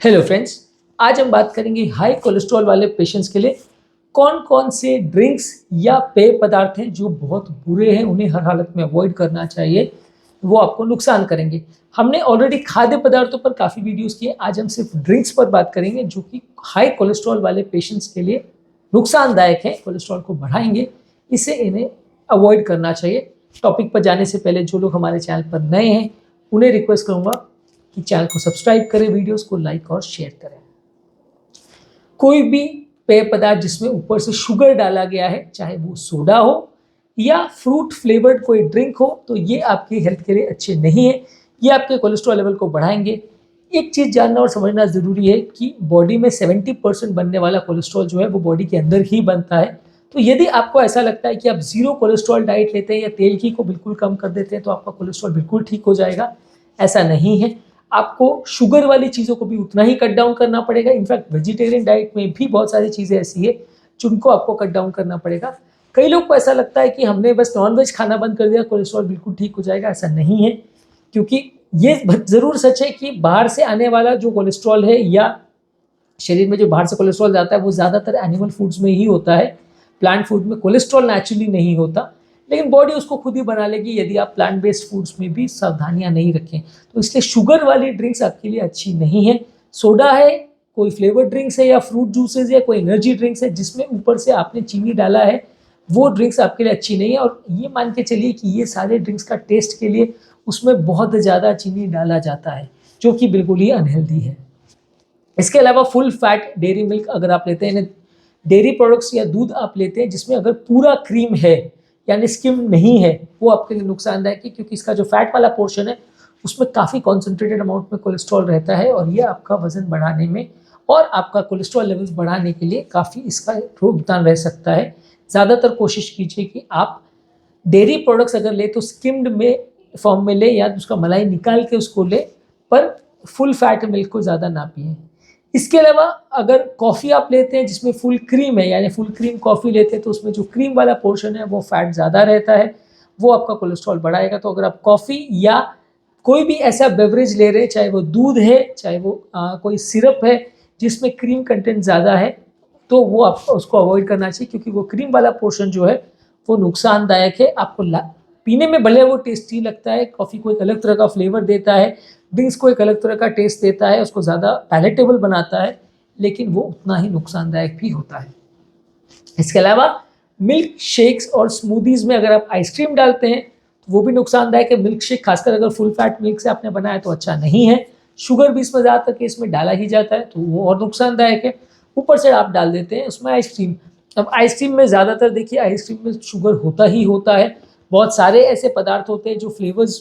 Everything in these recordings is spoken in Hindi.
हेलो फ्रेंड्स, आज हम बात करेंगे हाई कोलेस्ट्रॉल वाले पेशेंट्स के लिए कौन कौन से ड्रिंक्स या पेय पदार्थ हैं जो बहुत बुरे हैं, उन्हें हर हालत में अवॉइड करना चाहिए, वो आपको नुकसान करेंगे। हमने ऑलरेडी खाद्य पदार्थों पर काफ़ी वीडियोस किए, आज हम सिर्फ ड्रिंक्स पर बात करेंगे जो कि हाई कोलेस्ट्रॉल वाले पेशेंट्स के लिए नुकसानदायक है, कोलेस्ट्रॉल को बढ़ाएंगे, इससे इन्हें अवॉइड करना चाहिए। टॉपिक पर जाने से पहले जो लोग हमारे चैनल पर नए हैं उन्हें रिक्वेस्ट करूँगा कि चैनल को सब्सक्राइब करें, वीडियोस को लाइक और शेयर करें। कोई भी पेय पदार्थ जिसमें ऊपर से शुगर डाला गया है, चाहे वो सोडा हो या फ्रूट फ्लेवर्ड कोई ड्रिंक हो, तो ये आपकी हेल्थ के लिए अच्छे नहीं है, ये आपके कोलेस्ट्रॉल लेवल को बढ़ाएंगे। एक चीज़ जानना और समझना ज़रूरी है कि बॉडी में 70% बनने वाला कोलेस्ट्रॉल जो है वो बॉडी के अंदर ही बनता है। तो यदि आपको ऐसा लगता है कि आप ज़ीरो कोलेस्ट्रॉल डाइट लेते हैं या तेल घी को बिल्कुल कम कर देते हैं तो आपका कोलेस्ट्रॉल बिल्कुल ठीक हो जाएगा, ऐसा नहीं है। आपको शुगर वाली चीज़ों को भी उतना ही कट डाउन करना पड़ेगा। इनफैक्ट वेजिटेरियन डाइट में भी बहुत सारी चीज़ें ऐसी है जिनको आपको कट डाउन करना पड़ेगा। कई लोग को ऐसा लगता है कि हमने बस नॉनवेज खाना बंद कर दिया कोलेस्ट्रॉल बिल्कुल ठीक हो जाएगा, ऐसा नहीं है। क्योंकि ये ज़रूर सच है कि बाहर से आने वाला जो कोलेस्ट्रॉल है या शरीर में जो बाहर से कोलेस्ट्रॉल जाता है वो ज़्यादातर एनिमल फूड्स में ही होता है। प्लांट फूड में कोलेस्ट्रॉल नेचुरली नहीं होता, लेकिन बॉडी उसको खुद ही बना लेगी यदि आप प्लांट बेस्ड फूड्स में भी सावधानियां नहीं रखें। तो इसलिए शुगर वाली ड्रिंक्स आपके लिए अच्छी नहीं है। सोडा है, कोई फ्लेवर ड्रिंक्स है या फ्रूट जूसेस या कोई एनर्जी ड्रिंक्स है जिसमें ऊपर से आपने चीनी डाला है, वो ड्रिंक्स आपके लिए अच्छी नहीं है। और ये मान के चलिए कि ये सारे ड्रिंक्स का टेस्ट के लिए उसमें बहुत ज़्यादा चीनी डाला जाता है जो कि बिल्कुल ही अनहेल्दी है। इसके अलावा फुल फैट डेयरी मिल्क अगर आप लेते हैं, डेयरी प्रोडक्ट्स या दूध आप लेते हैं जिसमें अगर पूरा क्रीम है यानी स्किम नहीं है, वो आपके लिए नुकसानदायक है क्योंकि इसका जो फैट वाला पोर्शन है उसमें काफ़ी कॉन्सेंट्रेटेड अमाउंट में कोलेस्ट्रॉल रहता है और ये आपका वजन बढ़ाने में और आपका कोलेस्ट्रॉल लेवल्स बढ़ाने के लिए काफ़ी इसका योगदान रह सकता है। ज़्यादातर कोशिश कीजिए कि आप डेयरी प्रोडक्ट्स अगर ले तो स्किम्ड में फॉर्म में ले या उसका मलाई निकाल के उसको ले, पर फुल फैट मिल्क को ज़्यादा ना पिए। इसके अलावा अगर कॉफ़ी आप लेते हैं जिसमें फुल क्रीम है यानी फुल क्रीम कॉफ़ी लेते हैं तो उसमें जो क्रीम वाला पोर्शन है वो फैट ज़्यादा रहता है, वो आपका कोलेस्ट्रॉल बढ़ाएगा। तो अगर आप कॉफ़ी या कोई भी ऐसा बेवरेज ले रहे हैं, चाहे वो दूध है, चाहे वो कोई सिरप है जिसमें क्रीम कंटेंट ज़्यादा है, तो वो आपको उसको अवॉइड करना चाहिए क्योंकि वो क्रीम वाला पोर्शन जो है वो नुकसानदायक है। आपको पीने में भले वो टेस्टी लगता है, कॉफ़ी को एक अलग तरह का फ्लेवर देता है, ड्रिंक्स को एक अलग तरह का टेस्ट देता है, उसको ज़्यादा पैलेटेबल बनाता है, लेकिन वो उतना ही नुकसानदायक भी होता है। इसके अलावा मिल्क शेक्स और स्मूदीज़ में अगर आप आइसक्रीम डालते हैं तो वो भी नुकसानदायक है। मिल्क शेक खासकर अगर फुल फैट मिल्क से आपने बनाया तो अच्छा नहीं है। शुगर भी इसमें ज़्यादातर केस में डाला ही जाता है तो वो और नुकसानदायक है। ऊपर से आप डाल देते हैं उसमें आइसक्रीम। अब आइसक्रीम में ज़्यादातर देखिए आइसक्रीम में शुगर होता ही होता है। बहुत सारे ऐसे पदार्थ होते हैं जो फ्लेवर्स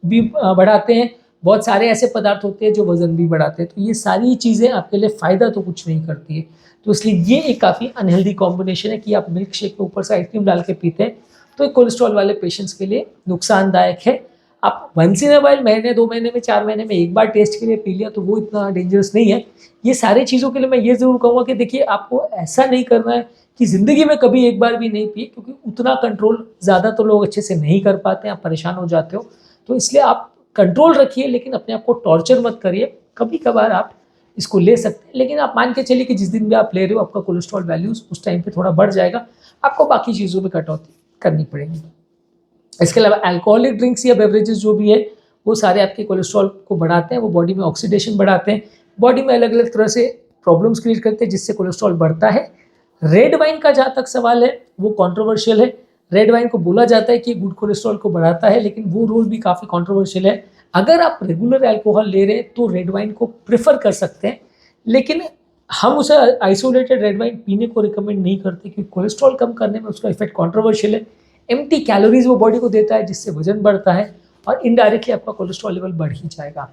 भी बढ़ाते हैं, बहुत सारे ऐसे पदार्थ होते हैं जो वज़न भी बढ़ाते हैं। तो ये सारी चीज़ें आपके लिए फ़ायदा तो कुछ नहीं करती है। तो इसलिए ये एक काफ़ी अनहेल्दी कॉम्बिनेशन है कि आप मिल्क शेक में ऊपर से आइसक्रीम डाल के पीते हैं, तो एक कोलेस्ट्रॉल वाले पेशेंट्स के लिए नुकसानदायक है। आप वंस इन अ व्हाइल महीने 2 महीने में 4 महीने में एक बार टेस्ट के लिए पी लिया तो वो इतना डेंजरस नहीं है। ये सारी चीज़ों के लिए मैं ये ज़रूर कहूँगा कि देखिए आपको ऐसा नहीं करना है कि ज़िंदगी में कभी एक बार भी नहीं पिए, क्योंकि उतना कंट्रोल ज़्यादा तो लोग अच्छे से नहीं कर पाते हैं, आप परेशान हो जाते हो। तो इसलिए आप कंट्रोल रखिए लेकिन अपने आप को टॉर्चर मत करिए। कभी कभार आप इसको ले सकते हैं, लेकिन आप मान के चलिए कि जिस दिन भी आप ले रहे हो आपका कोलेस्ट्रॉल वैल्यूज़ उस टाइम पे थोड़ा बढ़ जाएगा, आपको बाकी चीज़ों में कटौती करनी पड़ेगी। इसके अलावा अल्कोहलिक ड्रिंक्स या बेवरेजेस जो भी है वो सारे आपके कोलेस्ट्रॉल को बढ़ाते हैं, वो बॉडी में ऑक्सीडेशन बढ़ाते हैं, बॉडी में अलग अलग तरह से प्रॉब्लम्स क्रिएट करते हैं जिससे कोलेस्ट्रॉल बढ़ता है। रेड वाइन का जहाँ तक सवाल है वो कंट्रोवर्शियल है। रेड वाइन को बोला जाता है कि गुड कोलेस्ट्रॉल को बढ़ाता है, लेकिन वो रोल भी काफ़ी कंट्रोवर्शियल है। अगर आप रेगुलर अल्कोहल ले रहे हैं तो रेड वाइन को प्रेफर कर सकते हैं, लेकिन हम उसे आइसोलेटेड रेड वाइन पीने को रिकमेंड नहीं करते क्योंकि कोलेस्ट्रॉल कम करने में उसका इफेक्ट कंट्रोवर्शियल है। एम्प्टी कैलोरीज वो बॉडी को देता है जिससे वजन बढ़ता है और इनडायरेक्टली आपका कोलेस्ट्रॉल लेवल बढ़ ही जाएगा।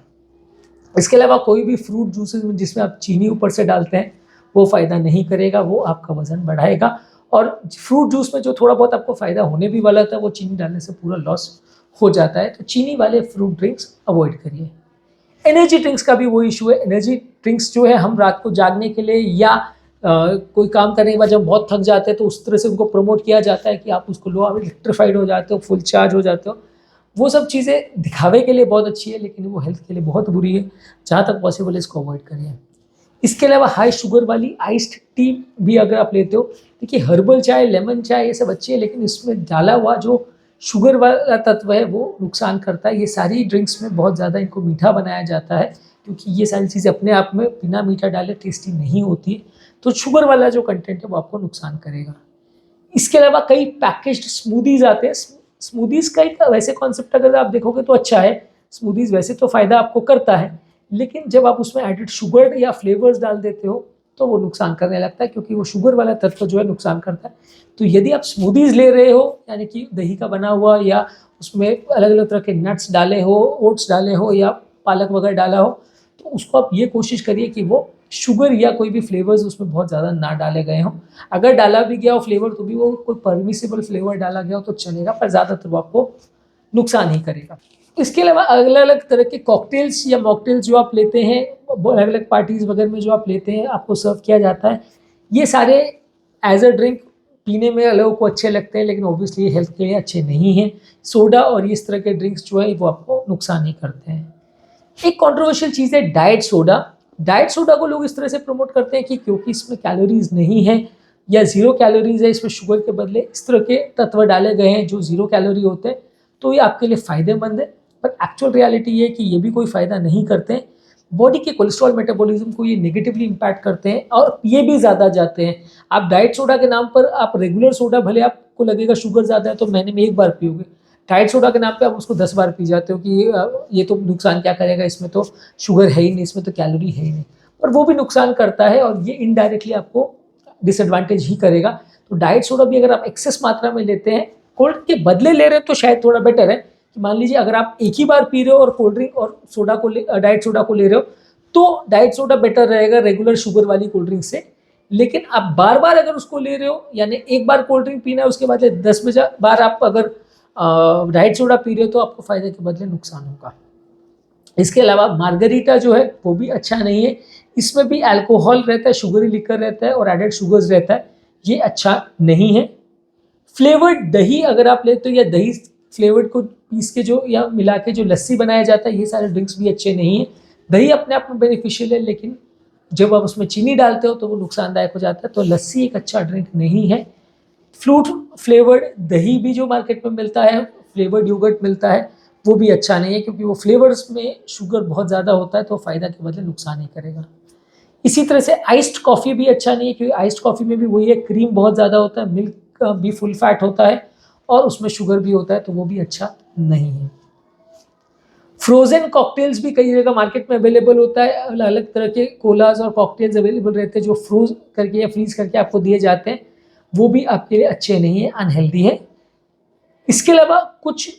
इसके अलावा कोई भी फ्रूट जूसेस में जिसमें आप चीनी ऊपर से डालते हैं वो फ़ायदा नहीं करेगा, वो आपका वज़न बढ़ाएगा। और फ्रूट जूस में जो थोड़ा बहुत आपको फ़ायदा होने भी वाला था वो चीनी डालने से पूरा लॉस हो जाता है। तो चीनी वाले फ्रूट ड्रिंक्स अवॉइड करिए। एनर्जी ड्रिंक्स का भी वो इशू है। एनर्जी ड्रिंक्स जो है हम रात को जागने के लिए या कोई काम करने के बाद जब बहुत थक जाते हैं तो उस तरह से उनको प्रमोट किया जाता है कि आप उसको लो, आप इलेक्ट्रीफाइड हो जाते हो, फुल चार्ज हो जाते हो। वो सब चीज़ें दिखावे के लिए बहुत अच्छी है, लेकिन वो हेल्थ के लिए बहुत बुरी है। जहाँ तक पॉसिबल है इसको अवॉइड करिए। इसके अलावा हाई शुगर वाली आइस्ड टी भी अगर आप लेते हो, देखिए हर्बल चाय, लेमन चाय ये सब अच्छी है, लेकिन इसमें डाला हुआ जो शुगर वाला तत्व है वो नुकसान करता है। ये सारी ड्रिंक्स में बहुत ज़्यादा इनको मीठा बनाया जाता है, क्योंकि ये सारी चीज़ें अपने आप में बिना मीठा डाले टेस्टी नहीं होती है, तो शुगर वाला जो कंटेंट है वो आपको नुकसान करेगा। इसके अलावा कई पैकेज्ड स्मूदीज़ आते हैं। स्मूदीज़ का एक वैसे कॉन्सेप्ट अगर आप देखोगे तो अच्छा है। स्मूदीज़ वैसे तो फ़ायदा आपको करता है, लेकिन जब आप उसमें एडेड शुगर या फ्लेवर्स डाल देते हो तो वो नुकसान करने लगता है, क्योंकि वो शुगर वाला तत्व जो है नुकसान करता है। तो यदि आप स्मूदीज़ ले रहे हो, यानी कि दही का बना हुआ या उसमें अलग अलग तरह के नट्स डाले हो, ओट्स डाले हो या पालक वगैरह डाला हो, तो उसको आप ये कोशिश करिए कि वो शुगर या कोई भी फ्लेवर्स उसमें बहुत ज़्यादा ना डाले गए हों। अगर डाला भी गया हो फ्लेवर तो भी वो कोई परमिसिबल फ्लेवर डाला गया हो तो चलेगा, पर ज़्यादातर वो आपको नुकसान ही करेगा। इसके अलावा अलग अलग तरह के कॉकटेल्स या मॉकटेल्स जो आप लेते हैं, अलग अलग पार्टीज़ वगैरह में जो आप लेते हैं, आपको सर्व किया जाता है, ये सारे एज अ ड्रिंक पीने में लोगों को अच्छे लगते हैं, लेकिन ऑब्वियसली हेल्थ के लिए अच्छे नहीं हैं। सोडा और इस तरह के ड्रिंक्स जो है वो आपको नुकसान ही करते हैं। एक कंट्रोवर्शियल चीज़ है डाइट सोडा। डाइट सोडा को लोग इस तरह से प्रमोट करते हैं कि क्योंकि इसमें कैलोरीज नहीं है या ज़ीरो कैलोरीज है, इसमें शुगर के बदले इस तरह के तत्व डाले गए हैं जो ज़ीरो कैलोरी होते हैं, तो ये आपके लिए फ़ायदेमंद है। पर एक्चुअल रियलिटी ये है कि ये भी कोई फ़ायदा नहीं करते हैं। बॉडी के कोलेस्ट्रॉल मेटाबॉलिज्म को ये नेगेटिवली इम्पैक्ट करते हैं और ये भी ज़्यादा जाते हैं। आप डाइट सोडा के नाम पर आप रेगुलर सोडा, भले आपको लगेगा शुगर ज़्यादा है तो महीने में एक बार पियोगे, डाइट सोडा के नाम पे आप उसको 10 बार पी जाते हो कि ये तो नुकसान क्या करेगा, इसमें तो शुगर है ही नहीं, इसमें तो कैलोरी है ही नहीं, पर वो भी नुकसान करता है और ये इनडायरेक्टली आपको डिसएडवांटेज ही करेगा। तो डाइट सोडा भी अगर आप एक्सेस मात्रा में लेते हैं, कोल्ड के बदले ले रहे हैं तो शायद थोड़ा बेटर है कि मान लीजिए अगर आप एक ही बार पी रहे हो और कोल्ड ड्रिंक और सोडा को डाइट सोडा को ले रहे हो, तो डाइट सोडा बेटर रहेगा रेगुलर शुगर वाली कोल्ड ड्रिंक से। लेकिन आप बार बार अगर उसको ले रहे हो, यानी एक बार कोल्ड ड्रिंक पीना है उसके बाद 10 बार आप अगर डाइट सोडा पी रहे हो, तो आपको फ़ायदे के बदले नुकसान होगा। इसके अलावा मार्गरीटा जो है वो भी अच्छा नहीं है। इसमें भी अल्कोहल रहता है, शुगरी लिकर रहता है और एडेड शुगर्स रहता है, ये अच्छा नहीं है। फ्लेवर्ड दही अगर आप लेते हो या दही फ्लेवर्ड को पीस के जो या मिला के जो लस्सी बनाया जाता है, ये सारे ड्रिंक्स भी अच्छे नहीं हैं। दही अपने आप में बेनिफिशियल है, लेकिन जब आप उसमें चीनी डालते हो तो वो नुकसानदायक हो जाता है। तो लस्सी एक अच्छा ड्रिंक नहीं है। फ्रूट फ्लेवर्ड दही भी जो मार्केट में मिलता है, फ्लेवर्ड योगर्ट मिलता है, वो भी अच्छा नहीं है, क्योंकि वो फ्लेवर्स में शुगर बहुत ज़्यादा होता है, तो फ़ायदा के बदले नुकसान ही करेगा। इसी तरह से आइस्ड कॉफ़ी भी अच्छा नहीं है, क्योंकि आइस्ड कॉफ़ी में भी वही है, क्रीम बहुत ज़्यादा होता है, मिल्क भी फुल फैट होता है और उसमें शुगर भी होता है, तो वो भी अच्छा नहीं है। फ्रोजन कॉकटेल्स भी कई जगह मार्केट में अवेलेबल होता है, अलग अलग तरह के कोलाज और कॉकटेल्स अवेलेबल रहते हैं जो फ्रोज करके या फ्रीज करके आपको दिए जाते हैं, वो भी आपके लिए अच्छे नहीं है, अनहेल्दी है। इसके अलावा कुछ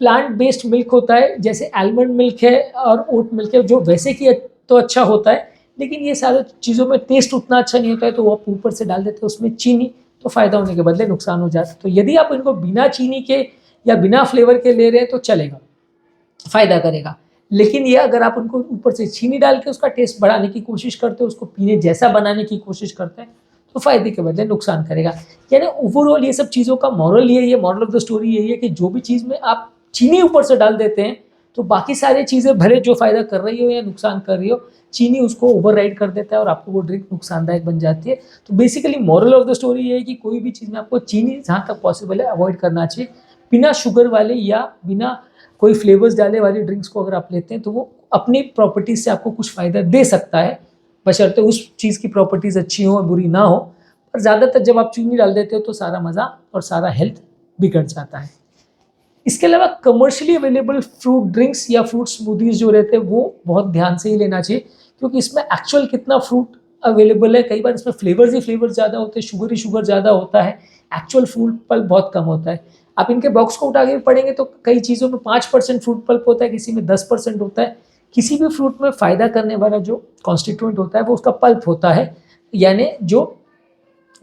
प्लांट बेस्ड मिल्क होता है, जैसे आलमंड मिल्क है और ओट मिल्क है, जो वैसे कि तो अच्छा होता है, लेकिन ये सारी चीज़ों में टेस्ट उतना अच्छा नहीं होता है, तो वो आप ऊपर से डाल देते हैं उसमें चीनी, तो फ़ायदा होने के बदले नुकसान हो जाता है। तो यदि आप इनको बिना चीनी के या बिना फ्लेवर के ले रहे हैं तो चलेगा, फ़ायदा करेगा। लेकिन ये अगर आप उनको ऊपर से चीनी डाल के उसका टेस्ट बढ़ाने की कोशिश करते हो, उसको पीने जैसा बनाने की कोशिश करते हैं, तो फ़ायदे के बदले नुकसान करेगा। यानी ओवरऑल ये सब चीज़ों का मॉरल ये है, मॉरल ऑफ द स्टोरी यही है कि जो भी चीज़ में आप चीनी ऊपर से डाल देते हैं, तो बाकी सारी चीज़ें भले जो फ़ायदा कर रही हो या नुकसान कर रही हो, चीनी उसको ओवरराइड कर देता है और आपको वो ड्रिंक नुकसानदायक बन जाती है। तो basically moral of the story ये है कि कोई भी चीज़ में आपको चीनी जहाँ तक पॉसिबल है अवॉइड करना चाहिए। बिना शुगर वाले या बिना कोई फ्लेवर्स डाले वाली ड्रिंक्स को अगर आप लेते हैं, तो वो अपनी प्रॉपर्टीज से आपको कुछ फ़ायदा दे सकता है, बशर्ते उस चीज़ की प्रॉपर्टीज़ अच्छी हो और बुरी ना हो। पर ज़्यादातर जब आप चीनी डाल देते हो तो सारा मज़ा और सारा हेल्थ बिगड़ जाता है। इसके अलावा कमर्शियली अवेलेबल फ्रूट ड्रिंक्स या फ्रूट स्मूदीज़ जो रहते हैं, वो बहुत ध्यान से ही लेना चाहिए, क्योंकि इसमें एक्चुअल कितना फ्रूट अवेलेबल है, कई बार इसमें फ्लेवर्स ही फ्लेवर ज़्यादा होते हैं, शुगर ही शुगर ज़्यादा होता है, एक्चुअल फ्रूट पल्प बहुत कम होता है। आप इनके बॉक्स को उठा के पढ़ेंगे तो कई चीज़ों में 5% फ्रूट पल्प होता है, किसी में 10% होता है। किसी भी फ्रूट में फ़ायदा करने वाला जो कॉन्स्टिट्यूएंट होता है वो उसका पल्प होता है, यानी जो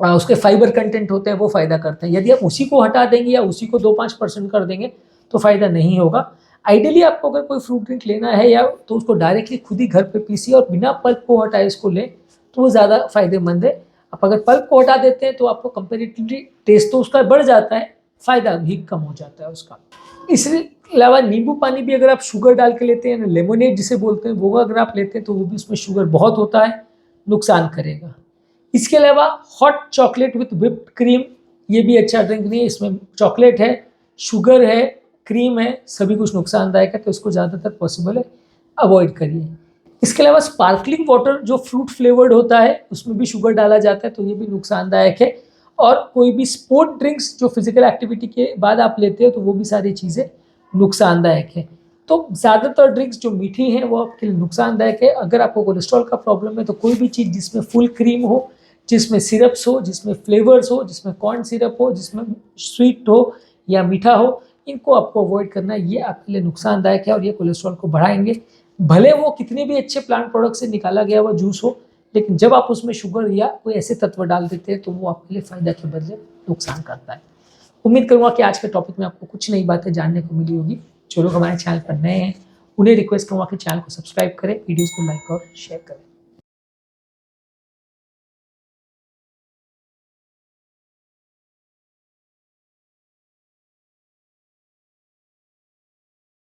उसके फाइबर कंटेंट होते हैं वो फ़ायदा करते हैं। यदि आप उसी को हटा देंगे या उसी को 2-5% कर देंगे तो फ़ायदा नहीं होगा। आइडियली आपको अगर कोई फ्रूट ड्रिंक लेना है या तो उसको डायरेक्टली खुद ही घर पे पीसिए और बिना पल्प को हटाए इसको लें, तो वो ज़्यादा फ़ायदेमंद है। आप अगर पल्प को हटा देते हैं तो आपको कंपेरेटिवली टेस्ट तो उसका बढ़ जाता है, फ़ायदा भी कम हो जाता है उसका। इसके अलावा नींबू पानी भी अगर आप शुगर डाल के लेते हैं, लेमोनेड जिसे बोलते हैं, वो अगर आप लेते हैं तो वो भी उसमें शुगर बहुत होता है, नुकसान करेगा। इसके अलावा hot chocolate with whipped cream, ये भी अच्छा ड्रिंक नहीं है। इसमें चॉकलेट है, शुगर है, क्रीम है, सभी कुछ नुकसानदायक है, तो इसको ज़्यादातर पॉसिबल है अवॉइड करिए। इसके अलावा स्पार्कलिंग वाटर जो फ्रूट फ्लेवर्ड होता है, उसमें भी शुगर डाला जाता है, तो ये भी नुकसानदायक है। और कोई भी स्पोर्ट ड्रिंक्स जो फिजिकल एक्टिविटी के बाद आप लेते हो, तो वो भी सारी चीज़ें नुकसानदायक है। तो ज़्यादातर ड्रिंक्स जो मीठी हैं वो आपके लिए नुकसानदायक है। अगर आपको कोलेस्ट्रॉल का प्रॉब्लम है तो कोई भी चीज़ जिसमें फुल क्रीम हो, जिसमें सिरप्स हो, जिसमें फ्लेवर्स हो, जिसमें कॉर्न सिरप हो, जिसमें स्वीट हो या मीठा हो, इनको आपको अवॉइड करना है। ये आपके लिए नुकसानदायक है और ये कोलेस्ट्रॉल को बढ़ाएंगे। भले वो कितने भी अच्छे प्लांट प्रोडक्ट से निकाला गया हुआ जूस हो, लेकिन जब आप उसमें शुगर या कोई ऐसे तत्व डाल देते हैं तो वो आपके लिए फ़ायदा के बदले नुकसान करता है। उम्मीद करूँगा कि आज के टॉपिक में आपको कुछ नई बातें जानने को मिली होगी। जो लोग हमारे चैनल पर नए हैं, उन्हें रिक्वेस्ट करूँगा कि चैनल को सब्सक्राइब करें, वीडियोज़ को लाइक और शेयर करें।